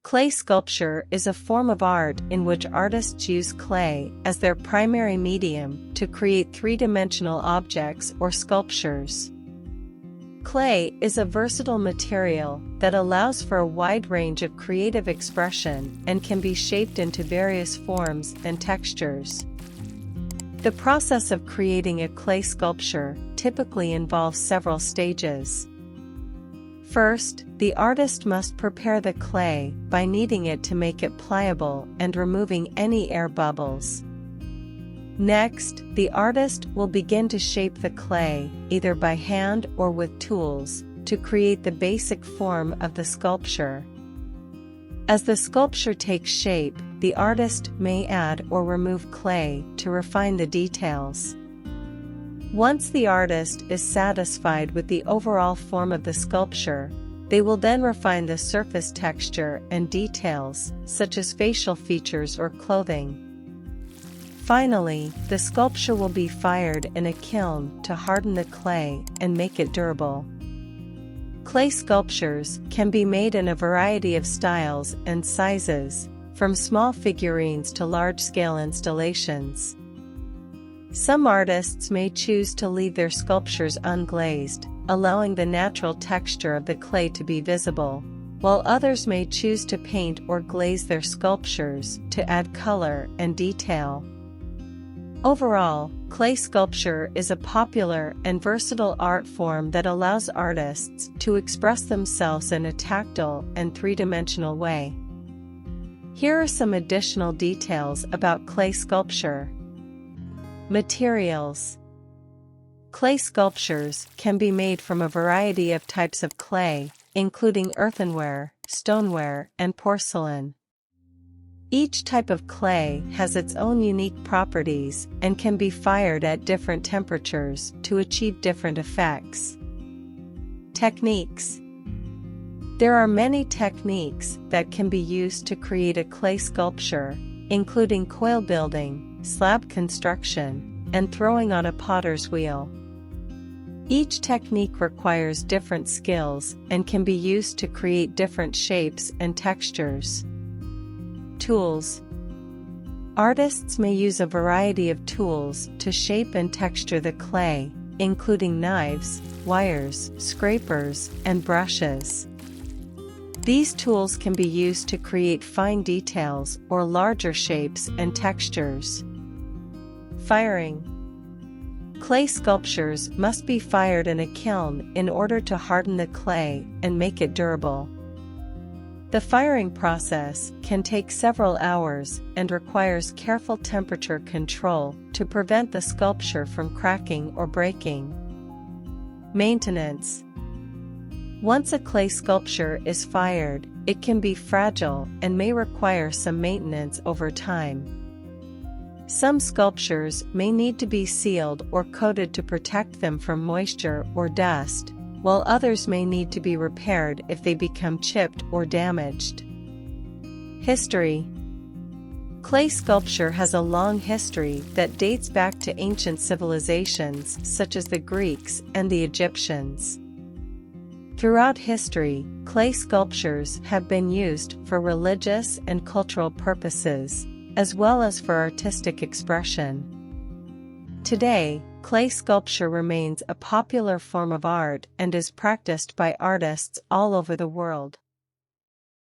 Clay sculpture is a form of art in which artists use clay as their primary medium to create three-dimensional objects or sculptures. Clay is a versatile material that allows for a wide range of creative expression and can be shaped into various forms and textures. The process of creating a clay sculpture typically involves several stages. First, the artist must prepare the clay by kneading it to make it pliable and removing any air bubbles. Next, the artist will begin to shape the clay, either by hand or with tools, to create the basic form of the sculpture. As the sculpture takes shape, the artist may add or remove clay to refine the details. Once the artist is satisfied with the overall form of the sculpture, they will then refine the surface texture and details, such as facial features or clothing. Finally, the sculpture will be fired in a kiln to harden the clay and make it durable. Clay sculptures can be made in a variety of styles and sizes, from small figurines to large-scale installations. Some artists may choose to leave their sculptures unglazed, allowing the natural texture of the clay to be visible, while others may choose to paint or glaze their sculptures to add color and detail. Overall, clay sculpture is a popular and versatile art form that allows artists to express themselves in a tactile and three-dimensional way. Here are some additional details about clay sculpture. Materials. Clay sculptures can be made from a variety of types of clay, including earthenware, stoneware, and porcelain. Each type of clay has its own unique properties and can be fired at different temperatures to achieve different effects. Techniques. There are many techniques that can be used to create a clay sculpture, including coil building, slab construction, and throwing on a potter's wheel. Each technique requires different skills and can be used to create different shapes and textures. Tools. Artists may use a variety of tools to shape and texture the clay, including knives, wires, scrapers, and brushes. These tools can be used to create fine details or larger shapes and textures. Firing. Clay sculptures must be fired in a kiln in order to harden the clay and make it durable. The firing process can take several hours and requires careful temperature control to prevent the sculpture from cracking or breaking. Maintenance. Once a clay sculpture is fired, it can be fragile and may require some maintenance over time. Some sculptures may need to be sealed or coated to protect them from moisture or dust, while others may need to be repaired if they become chipped or damaged. History. Clay sculpture has a long history that dates back to ancient civilizations such as the Greeks and the Egyptians. Throughout history, clay sculptures have been used for religious and cultural purposes, as well as for artistic expression. Today, clay sculpture remains a popular form of art and is practiced by artists all over the world.